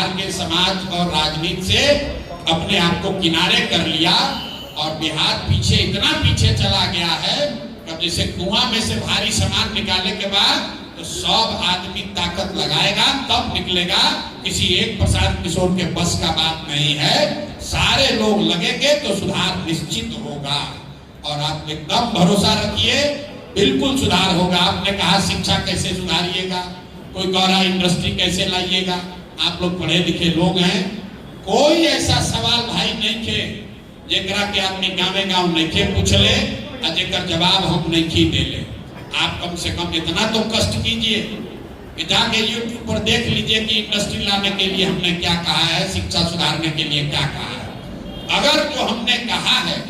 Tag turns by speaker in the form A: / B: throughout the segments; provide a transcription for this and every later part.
A: बिहार के समाज और राजनीति से अपने आप को किनारे कर लिया और बिहार पीछे इतना पीछे चला गया है कि जैसे कुआं में से भारी सामान निकालने के बाद तो सब आदमी ताकत लगाएगा तब निकलेगा। किसी एक प्रशांत किशोर के बस का बात नहीं है, सारे लोग लगेंगे तो सुधार निश्चित होगा। और आप एकदम भरोसा रखिए, बिल्कुल सुधार होगा। आपने कहा शिक्षा कैसे सुधारिएगा, कोई कह रहा इंडस्ट्री कैसे लाइएगा। आप लोग पढ़े लिखे लोग हैं, कोई ऐसा सवाल भाई नहीं थे जेकरा के आदमी गाँव गाँव नहीं थे पूछ ले और जेकर जवाब हम नहीं थी दे ले। आप कम से कम इतना तो कष्ट कीजिए, जाके यूट्यूब पर देख लीजिए कि इंडस्ट्री लाने के लिए हमने क्या कहा है, शिक्षा सुधारने के लिए क्या कहा है। अगर जो हमने कहा है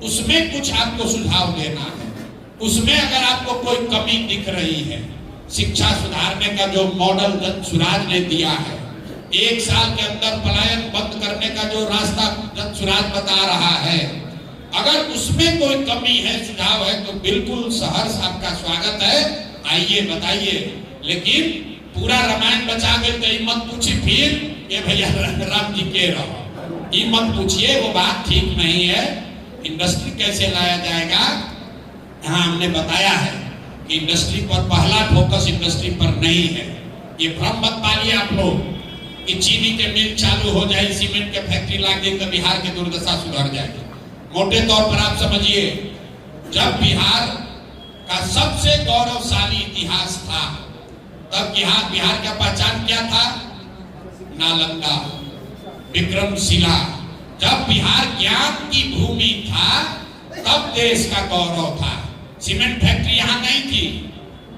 A: उसमें कुछ आपको सुझाव देना है, उसमें अगर आपको कोई कमी दिख रही है, शिक्षा सुधारने का जो मॉडल जनसुराज ने दिया है, 1 साल के अंदर पलायन बंद करने का जो रास्ता जनसुराज बता रहा है, अगर उसमें कोई कमी है, सुझाव है तो बिल्कुल सहर्ष आपका स्वागत है, आइए बताइए। लेकिन पूरा रामायण बचा गए तो मत पूछी फिर ये भैया राम जी के रहो, ये मत पूछिए, वो बात ठीक नहीं है। इंडस्ट्री कैसे लाया जाएगा, यहाँ हमने बताया है कि इंडस्ट्री पर पहला फोकस इंडस्ट्री पर नहीं है। ये भ्रम मत पालिए आप लोग कि चीनी के मिल चालू हो जाए, सीमेंट के फैक्ट्री लग गई तो बिहार की दुर्दशा सुधर जाएगी। मोटे तौर पर आप समझिए, जब बिहार का सबसे गौरवशाली इतिहास था तब बिहार का पहचान क्या था, नालंदा, विक्रमशिला। जब बिहार ज्ञान की भूमि था तब देश का गौरव था। सीमेंट फैक्ट्री यहाँ नहीं थी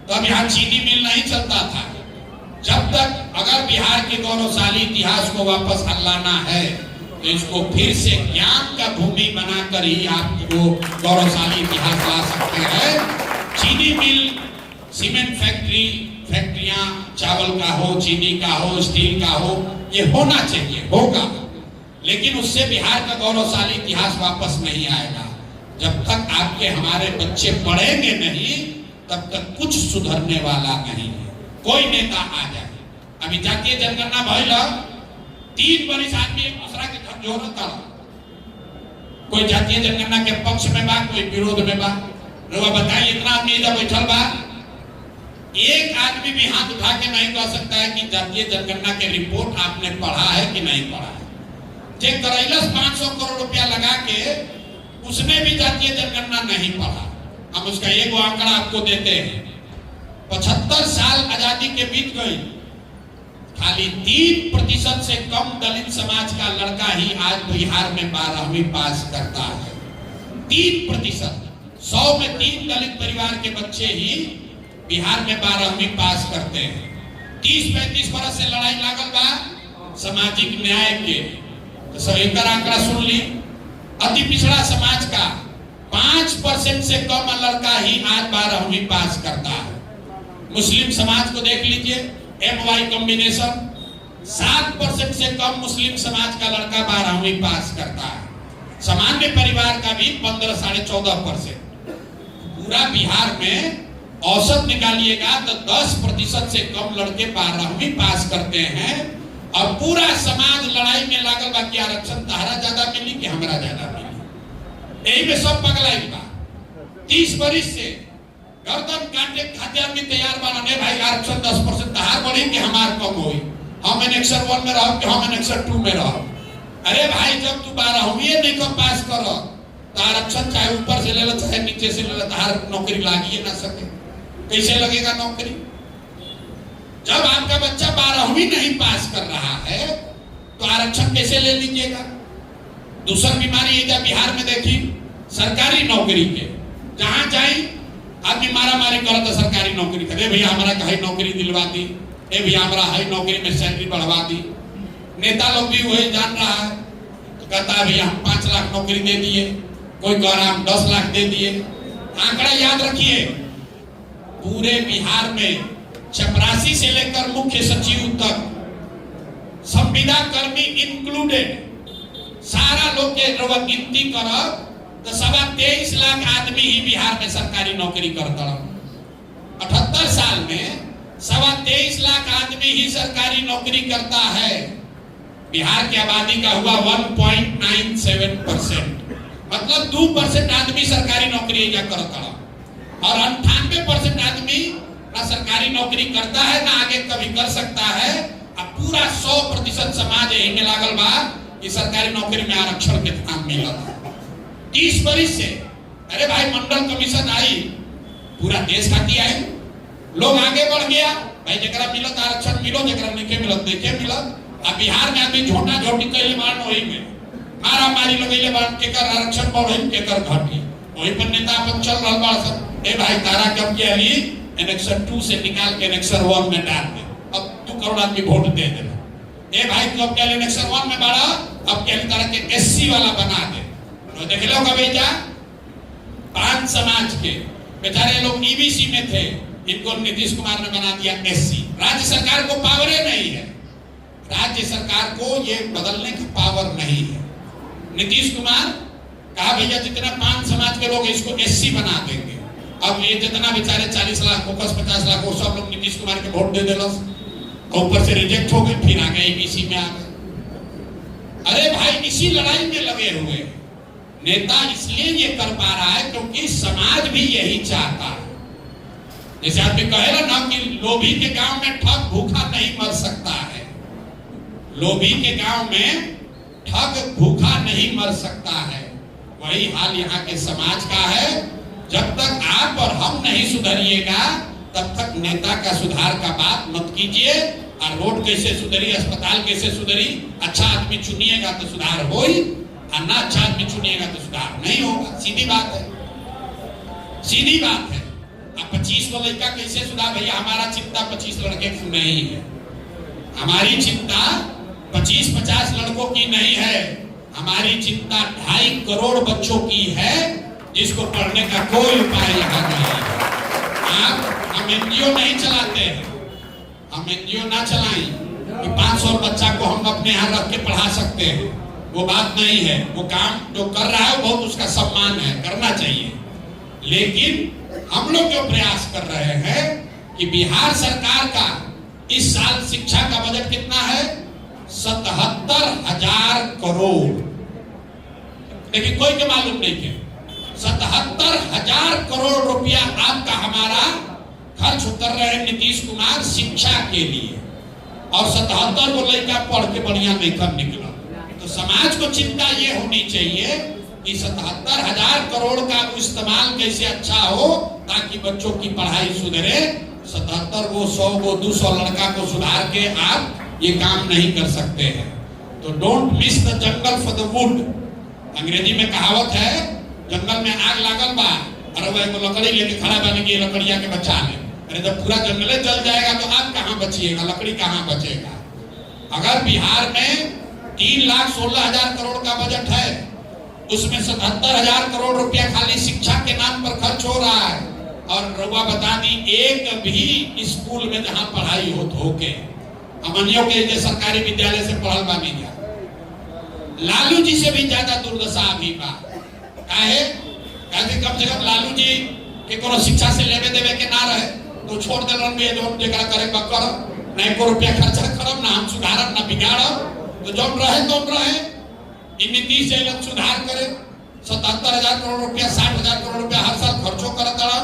A: तब यहाँ चीनी मिल नहीं चलता था। जब तक अगर बिहार के गौरवशाली इतिहास को वापस लाना है तो इसको फिर से ज्ञान का भूमि बनाकर ही आप वो गौरवशाली इतिहास ला सकते हैं। चीनी मिल, सीमेंट फैक्ट्रियां, चावल का हो, चीनी का हो, स्टील का हो, ये होना चाहिए, होगा, लेकिन उससे बिहार का गौरवशाली इतिहास वापस नहीं आएगा। जब तक आपके हमारे बच्चे पढ़ेंगे नहीं तब तक कुछ सुधरने वाला नहीं है। कोई नेता आ जाए, अभी जातीय जनगणना भइल 3 बरिस आदमी एक दूसरा के घर जोड़ता था, कोई जातीय जनगणना के पक्ष में बा, कोई विरोध में बा। लोग बताइए, इतना आदमी इधर बैठल बा, एक आदमी भी हाथ उठा के नहीं कह सकता है कि जातीय जनगणना के रिपोर्ट आपने पढ़ा है कि नहीं पढ़ा है। जे करैलस 500 करोड़ रुपया लगा के, उसने भी जातीय जनगणना नहीं पढ़ा। हम उसका एक आंकड़ा आपको देते हैं, 75 साल आजादी के बीत गई, खाली 3% से कम दलित समाज का लड़का ही आज बिहार में 12वीं पास करता है। 3%, 100 में 3 दलित परिवार के बच्चे ही बिहार में 12वीं पास करते हैं। 30-35 बरस से लड़ाई लागल बा सामाजिक न्याय के, तो सब एक आंकड़ा सुन ली, अति पिछड़ा समाज का 5% से कम लड़का ही आज 12वीं पास करता है। मुस्लिम समाज को देख लीजिए, MY कॉम्बिनेशन, 7% से कम मुस्लिम समाज का लड़का 12वीं पास करता है। सामान्य परिवार का भी 15-14%। पूरा बिहार में औसत निकालिएगा तो 10% से कम लड़के 12वीं पास करते हैं। और पूरा समाज लड़ाई में लागल बा कि आरक्षण तहरा ज्यादा मिली कि हमरा ज्यादा मिली। यही में सब पगलाई बा। 30 बरिस से गर्दन काटे खाते आदमी तैयार बना, नहीं भाई आरक्षण 10% तहार बढ़ी कि हमार कम होई, हम एनेक्सर 1 में रहो कि हम एनेक्सर 2 में रहो। अरे भाई, जब तू 12वीं नहीं को पास करो तो आरक्षण चाहे ऊपर से ले लो चाहे नीचे से ले लो, तहार नौकरी लागिए ना सके। कैसे लगेगा नौकरी? जब आपका बच्चा 12वीं नहीं पास कर रहा है तो आरक्षण कैसे ले लीजिएगा? दूसरी बीमारी है बिहार में देखी, सरकारी नौकरी के जहां जाए आदमी मारा मारी करो तो सरकारी नौकरी करे, भैया हमारा कहीं नौकरी दिलवा दी, ए भैया हमारा हाई नौकरी में सैलरी बढ़वा दी। नेता लोग भी वही जान रहा है तो कहता है भैया हम 5 लाख नौकरी दे दिए, कोई कह रहा हम 10 लाख दे दिए। आंकड़ा याद रखिए, पूरे बिहार में चपरासी से लेकर मुख्य सचिव तक, संविदा कर्मी इंक्लूडेड, सारा लोग के गिनती करब तो 23.25 लाख आदमी ही बिहार में सरकारी नौकरी करता। 78 साल में 23.25 लाख आदमी ही सरकारी नौकरी करता है। बिहार की आबादी का हुआ 1.97%, मतलब 2% आदमी सरकारी नौकरी क्या करता है, और 98% आदमी ना सरकारी नौकरी करता है ना आगे कभी कर सकता है। अब पूरा 100% समाज यही में लागल बा कि सरकारी नौकरी में आरक्षण के काम मिला 30 बरिस से। अरे भाई मंडल कमीशन आई, पूरा देश खाती आई, लोग आगे बढ़ गया भाई, जरा मिलत आरक्षण मिलो, जरा नहीं मिलत देखे मिलत। अब बिहार में आदमी झोटा झोटी कैले बाण, वही में मारा मारी लगैले बाण, केकर आरक्षण बढ़े केकर घटी, वही पर नेता अपन चल रहा बा सब। ए भाई तारा कब के अली एनेक्शन 2 से निकाल के एनेक्शन 1 में डाल दे, अब 2 करोड़ आदमी वोट दे दे। ए भाई कब के एनेक्शन 1 में बाड़ा, अब के तारा के एससी वाला बना दे। तो देख लो कभी जा 5 समाज के बेचारे लोग ईबीसी में थे, इनको नीतीश कुमार ने बना दिया एससी। राज्य सरकार को पावर नहीं है, राज्य सरकार को ये बदलने की पावर नहीं है। नीतीश कुमार कहा भैया जितना 5 समाज के लोग इसको एससी बना देंगे। अब ये जितना बेचारे 40 लाख फोकस 50 लाख वो सब लोग नीतीश कुमार के वोट दे देलस, ऊपर से रिजेक्ट हो गए, फिर आ गए ईबीसी में आ गए। अरे भाई इसी लड़ाई में लगे हुए नेता इसलिए ये कर पा रहा है क्योंकि समाज भी यही चाहता है। जैसे आदमी कहेगा ना कि लोभी के गांव में ठग भूखा नहीं मर सकता है, लोभी के गांव में ठग भूखा नहीं मर सकता है, वही हाल यहाँ के समाज का है। जब तक आप और हम नहीं सुधरिएगा तब तक नेता का सुधार का बात मत कीजिए। और रोड कैसे सुधरी, अस्पताल कैसे सुधरी, अच्छा आदमी चुनिएगा तो सुधार हो ही, और ना अच्छा आदमी चुनिएगा तो सुधार नहीं होगा। सीधी बात है, सीधी बात है। अब 25 को लड़का कैसे सुधार, भैया हमारा चिंता 25 लड़के की नहीं है, हमारी चिंता 25-50 लड़कों की नहीं है, हमारी चिंता 2.5 करोड़ बच्चों की है जिसको पढ़ने का कोई उपाय यहाँ नहीं है। हम एनजीओ नहीं चलाते हैं, हम एनजीओ ना चलाएं कि 500 बच्चा को हम अपने यहाँ रख के पढ़ा सकते हैं, वो बात नहीं है। वो काम जो कर रहा है बहुत उसका सम्मान है, करना चाहिए। लेकिन हम लोग जो प्रयास कर रहे हैं कि बिहार सरकार का इस साल शिक्षा का बजट कितना है, 77,000 करोड़। लेकिन कोई के मालूम नहीं के 77,000 करोड़ रुपया आपका हमारा खर्च कर रहे हैं नीतीश कुमार शिक्षा के लिए, और 77 को लड़का पढ़ के बढ़िया नहीं कर निकला। तो समाज को चिंता ये होनी चाहिए कि 77,000 करोड़ का इस्तेमाल कैसे अच्छा हो ताकि बच्चों की पढ़ाई सुधरे। 77 को 100 को 200 लड़का को सुधार के आप ये काम नहीं कर सकते हैं। तो don't miss the jungle for the wood. अंग्रेजी में कहावत है, जंगल में आग लागल बा और वो एक लकड़ी लेके खड़ा बने की लकड़िया के बचा ले। अरे जब पूरा जंगल जल जाएगा तो आग कहाँ बचिएगा, लकड़ी कहाँ बचेगा। अगर बिहार में 3,16,000 करोड़ का बजट है, उसमें 77,000 करोड़ रुपया खाली शिक्षा के नाम पर खर्च हो रहा है, और रउआ बता दी एक भी स्कूल में जहाँ पढ़ाई होके अमनियों के सरकारी विद्यालय से पढ़ल बानी जा, लालू जी से भी ज्यादा दुर्दशा अभी बा। काहे कम से कम लालू जी के कोनो शिक्षा से लेवे देवे के ना रहे तो छोड़ दे रहे जो जरा करे करब, ना 1 रुपया खर्चा करब, ना हम सुधारब ना बिगाड़ब। तो जब रहे तो रहे इन नीतीश से सुधार करे 77,000 करोड़ रुपया 60,000 करोड़ रुपया हर साल खर्चों करत रहा।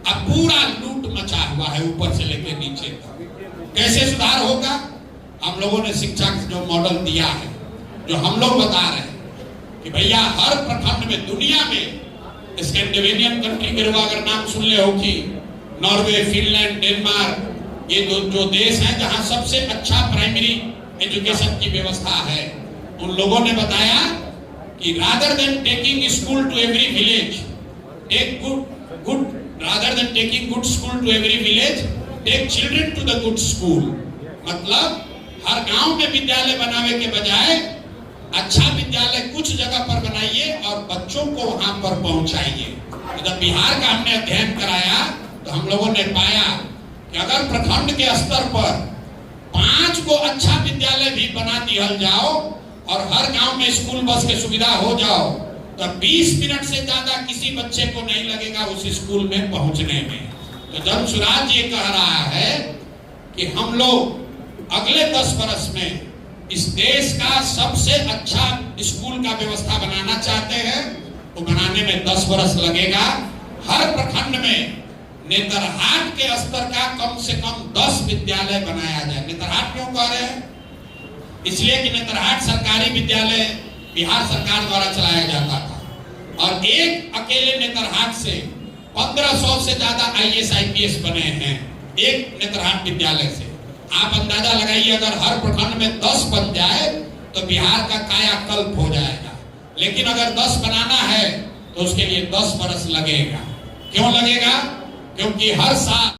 A: अब पूरा लूट मचा हुआ है ऊपर से लेके नीचे तक। कैसे सुधार होगा? हम लोगों ने शिक्षा का जो मॉडल दिया है, जो हम लोग बता रहे हैं कि भैया हर प्रखंड में दुनिया में स्कैंडिनेवियन कंट्री के अगर नाम सुन ले हो कि नॉर्वे, फिनलैंड, डेनमार्क, ये जो देश हैं जहां सबसे अच्छा प्राइमरी एजुकेशन की व्यवस्था है, उन लोगों ने बताया कि rather than taking school to every village, take rather than taking good school to every village, take children to the good school। मतलब हर गांव में विद्यालय बनाने के बजाय अच्छा विद्यालय कुछ जगह पर बनाइए और बच्चों को वहां पर पहुंचाइए। तो जब बिहार का हमने अध्ययन कराया तो हम लोगों ने पाया कि अगर प्रखंड के स्तर पर 5 को अच्छा विद्यालय भी बना दिया जाओ और हर गांव में स्कूल बस की सुविधा हो जाओ तो 20 मिनट से ज्यादा किसी बच्चे को नहीं लगेगा उस स्कूल में पहुंचने में। तो जब सुराज ये कह रहा है कि हम लोग अगले 10 वर्ष में इस देश का सबसे अच्छा स्कूल का व्यवस्था बनाना चाहते हैं। तो बनाने में 10 वर्ष लगेगा। हर प्रखंड में नेतरहाट के स्तर का कम से कम 10 विद्यालय बनाया जाए। नेतरहाट क्यों कह रहे हैं? इसलिए कि नेतरहाट सरकारी विद्यालय बिहार सरकार द्वारा चलाया जाता था और एक अकेले नेतरहाट से 1500 से ज्यादा IAS IPS बने हैं एक नेतरहाट विद्यालय से। आप अंदाजा लगाइए, अगर हर प्रखंड में 10 बन जाए तो बिहार का कायाकल्प हो जाएगा। लेकिन अगर 10 बनाना है तो उसके लिए 10 वर्ष लगेगा। क्यों लगेगा? क्योंकि हर साल